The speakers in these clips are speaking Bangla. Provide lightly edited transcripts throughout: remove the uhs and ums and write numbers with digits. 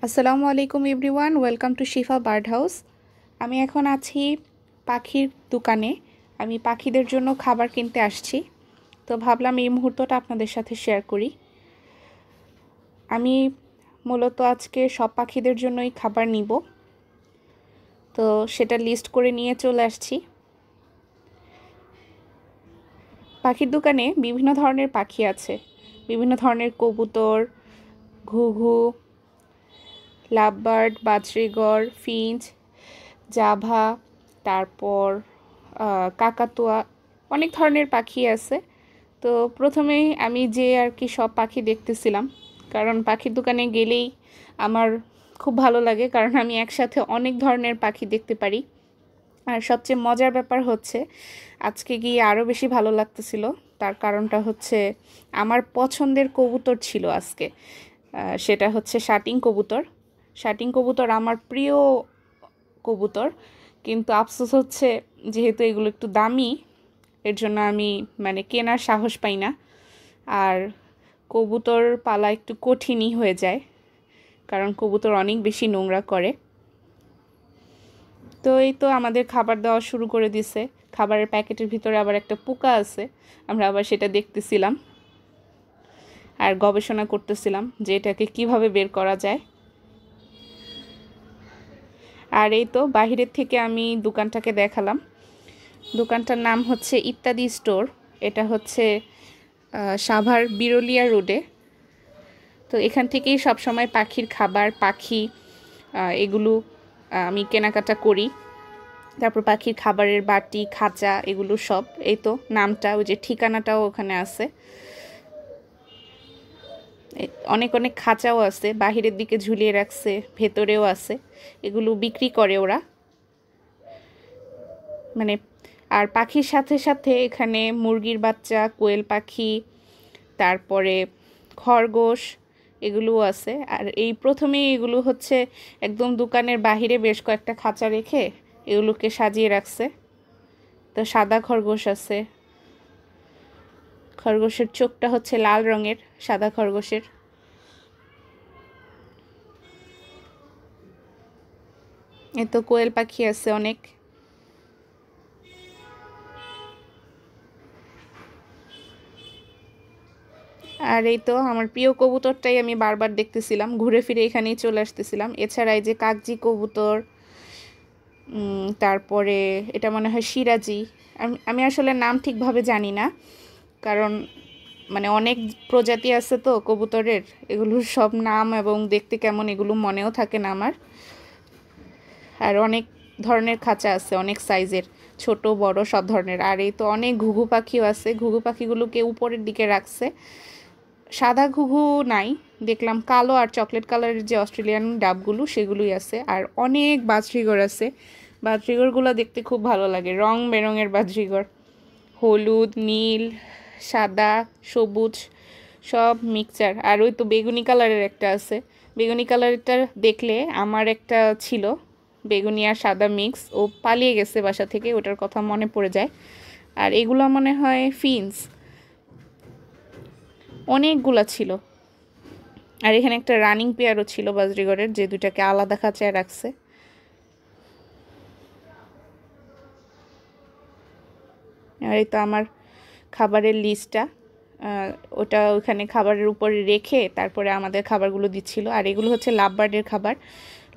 আসসালামু আলাইকুম everyone, welcome to Shifa bird house. আমি এখন আছি পাখির দোকানে। আমি পাখিদের জন্য খাবার কিনতে আসছি, তো ভাবলাম এই মুহূর্তটা আপনাদের সাথে শেয়ার করি। আমি মূলত আজকে সব পাখিদের জন্যই খাবার নিব, তো সেটা লিস্ট করে নিয়ে চলে আসছি। পাখির দোকানে বিভিন্ন ধরনের পাখি আছে, বিভিন্ন ধরনের কবুতর, ঘুঘু, লাভবার্ড, বাজরিগর, ফিঞ্চ, জাভা, তারপর কাকাতুয়া, অনেক ধরনের পাখি আছে। তো প্রথমেই আমি যে আর কি সব পাখি দেখতেছিলাম, কারণ পাখির দোকানে গেলেই আমার খুব ভালো লাগে, কারণ আমি একসাথে অনেক ধরনের পাখি দেখতে পারি। আর সবচেয়ে মজার ব্যাপার হচ্ছে আজকে গিয়ে আরও বেশি ভালো লাগতেছিল। তার কারণটা হচ্ছে আমার পছন্দের কবুতর ছিল আজকে, সেটা হচ্ছে শাটিং কবুতর। শাটিং কবুতর আমার প্রিয় কবুতর, কিন্তু আফসোস হচ্ছে যেহেতু এগুলো একটু দামি, এর জন্য আমি কেনার সাহস পাই না। আর কবুতর পালা একটু কঠিনই হয়ে যায়, কারণ কবুতর অনেক বেশি নোংরা করে। তো এই তো আমাদের খাবার দেওয়া শুরু করে দিছে। খাবারের প্যাকেটের ভিতরে আবার একটা পোকা আছে, আমরা আবার সেটা দেখতেছিলাম আর গবেষণা করতেছিলাম যে এটাকে কিভাবে বের করা যায়। আর এই তো বাহিরের থেকে আমি দোকানটাকে দেখালাম। দোকানটার নাম হচ্ছে ইত্যাদি স্টোর। এটা হচ্ছে সাভার বিরলিয়া রোডে। তো এখান থেকেই সবসময় পাখির খাবার, পাখি এগুলো আমি কেনাকাটা করি। তারপর পাখির খাবারের বাটি, খাঁচা, এগুলো সব। এই তো নামটা, ওই যে ঠিকানাটাও ওখানে আছে। অনেক অনেক খাঁচাও আছে, বাহিরের দিকে ঝুলিয়ে রাখছে, ভেতরেও আছে। এগুলো বিক্রি করে ওরা। আর পাখির সাথে সাথে এখানে মুরগির বাচ্চা, কোয়েল পাখি, তারপরে খরগোশ, এগুলোও আছে। আর এই প্রথমেই এগুলো হচ্ছে একদম দোকানের বাহিরে বেশ কয়েকটা খাঁচা রেখে এগুলোকে সাজিয়ে রাখছে। তো সাদা খরগোশ আছে, খরগোশের চোখটা হচ্ছে লাল রঙের, সাদা খরগোশের। এই তো কোয়েল পাখি আছে অনেক। আর এই তো আমার প্রিয় কবুতরটাই আমি বারবার দেখতেছিলাম, ঘুরে ফিরে এখানেই চলে আসতেছিলাম। এছাড়া এই যে কাকজি কবুতর, তারপরে এটা মনে হয় সিরাজি। আমি আসলে নাম ঠিকভাবে জানি না, কারণ অনেক প্রজাতি আছে তো কবুতরের, এগুলোর সব নাম এবং দেখতে কেমন এগুলো মনেও থাকে না আমার। আর অনেক ধরনের খাঁচা আছে, অনেক সাইজের, ছোট বড় সব ধরনের। আর এই তো অনেক ঘুঘু পাখিও আছে, ঘুঘু পাখিগুলোকে উপরের দিকে রাখছে। সাদা ঘুঘু নাই, দেখলাম কালো আর চকলেট কালারের যে অস্ট্রেলিয়ান ডাবগুলো সেগুলোই আছে। আর অনেক বাজরিগর আছে, বাজরিগরগুলো দেখতে খুব ভালো লাগে, রং বেরঙের বাজরিগর, হলুদ, নীল, সাদা, সবুজ, সব মিক্সচার। আর ওই তো বেগুনি কালারের একটা আছে, বেগুনি কালারটা দেখলে আমার একটা ছিল বেগুনি আর সাদা মিক্স, ও পালিয়ে গেছে বাসা থেকে, ওটার কথা মনে পড়ে যায়। আর এগুলো মনে হয় ফিন্স, অনেকগুলা ছিল। আর এখানে একটা রানিং পেয়ারও ছিল বাজরিগরের, যে দুটাকে আলাদা খাঁচায় রাখছে। আর এই তো আমার খাবারের লিস্টটা, ওটা ওখানে খাবারের উপরে রেখে তারপরে আমাদের খাবারগুলো দিচ্ছিল। আর এগুলো হচ্ছে লাভবার্ডের খাবার।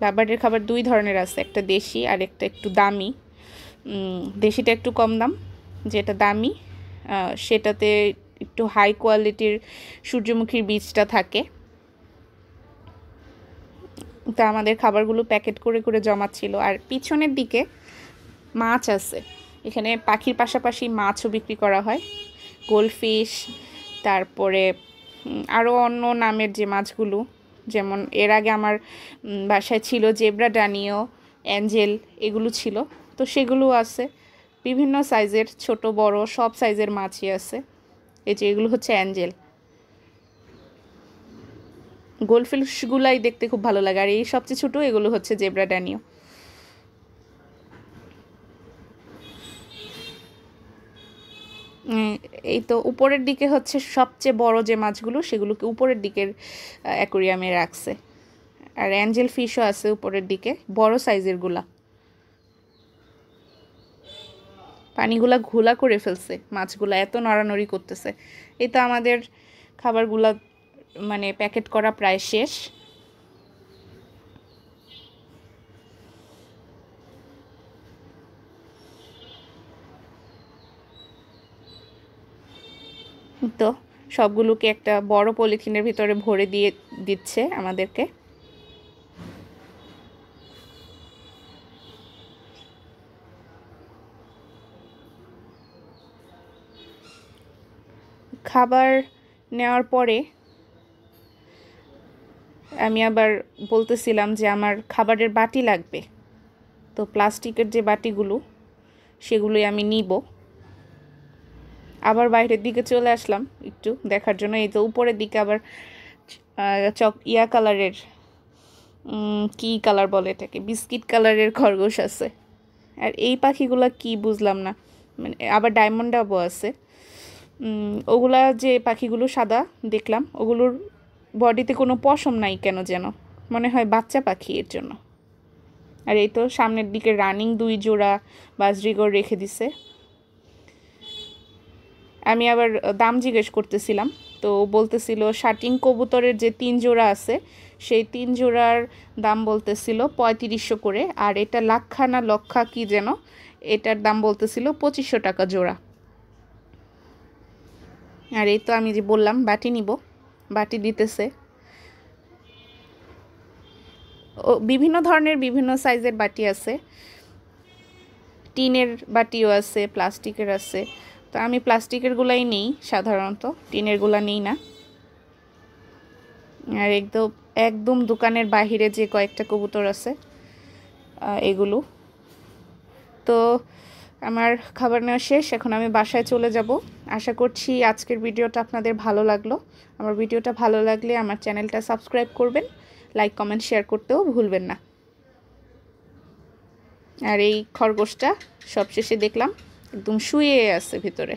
লাভবার্ডের খাবার দুই ধরনের আছে, একটা দেশি আর একটা একটু দামি। দেশিটা একটু কম দাম, যেটা দামি সেটাতে একটু হাই কোয়ালিটির সূর্যমুখীর বীজটা থাকে। তা আমাদের খাবারগুলো প্যাকেট করে করে জমাচ্ছিল। আর পিছনের দিকে মাছ আছে, এখানে পাখির পাশাপাশি মাছও বিক্রি করা হয়, গোল্ডফিশ, তারপরে আরও অন্য নামের যে মাছগুলো, যেমন এর আগে আমার বাসায় ছিল জেব্রা ডানিও, অ্যাঞ্জেল, এগুলো ছিল, তো সেগুলো আছে। বিভিন্ন সাইজের, ছোট বড় সব সাইজের মাছই আছে। এই যে এগুলো হচ্ছে অ্যাঞ্জেল। গোল্ডফিশগুলাই দেখতে খুব ভালো লাগে। আর এই সবচেয়ে ছোটো এগুলো হচ্ছে জেব্রা ড্যানিও। এই তো উপরের দিকে হচ্ছে সবচেয়ে বড় যে মাছগুলো, সেগুলোকে উপরের দিকের অ্যাকোরিয়ামে রাখছে। আর অ্যাঞ্জেল ফিশও আছে উপরের দিকে, বড় সাইজের গুলা। পানিগুলা ঘোলা করে ফেলছে মাছগুলা, এত নড়ানড়ি করতেছে। এই তো আমাদের খাবারগুলা মানে প্যাকেট করা প্রায় শেষ। তো সবগুলোকে একটা বড় পলিথিনের ভিতরে ভরে দিয়ে দিচ্ছে আমাদেরকে। খাবার নেওয়ার পরে আমি আবার বলতেছিলাম যে আমার খাবারের বাটি লাগবে, তো প্লাস্টিকের যে বাটিগুলো সেগুলোই আমি নিব। আবার বাইরের দিকে চলে আসলাম একটু দেখার জন্য। এই তো উপরের দিকে আবার ইয়া কালারের, কি কালার বলে এটাকে, বিস্কিট কালারের খরগোশ আছে। আর এই পাখিগুলা কি বুঝলাম না, মানে আবার ডায়মন্ড ডাবও আছে। ওগুলা যে পাখিগুলো সাদা দেখলাম, ওগুলোর বডিতে কোনো পশম নাই কেন যেন, মনে হয় বাচ্চা পাখি এর জন্য। আর এই তো সামনের দিকে রানিং 2 জোড়া বাজরিগর রেখে দিছে। আমি আবার দাম জিজ্ঞেস করতেছিলাম, তো বলতেছিল শার্টিং কবুতরের যে 3 জোড়া আছে সেই 3 জোড়ার দাম বলতেছিল 3500 করে, আর এটা লাক্ষা না লক্ষা কি যেন, এটার দাম বলতেছিল 2500 টাকা জোড়া। আর এই তো আমি যে বললাম বাটি নিব, বাটি দিতেছে। ও বিভিন্ন ধরনের বিভিন্ন সাইজের বাটি আছে, টিনের বাটিও আছে, প্লাস্টিকের আছে। তো আমি প্লাস্টিকের গুলাই নিই সাধারণত, টিনের গুলা নিই না। আর একদম দোকানের বাহিরে যে কয়েকটা কবুতর আছে এগুলো। তো আমার খাবার নেওয়া শেষ, এখন আমি বাসায় চলে যাব। আশা করছি আজকের ভিডিওটা আপনাদের ভালো লাগলো। আমার ভিডিওটা ভালো লাগলে আমার চ্যানেলটা সাবস্ক্রাইব করবেন, লাইক কমেন্ট শেয়ার করতেও ভুলবেন না। আর এই খরগোশটা সবশেষে দেখলাম একদম শুয়ে আছে ভিতরে।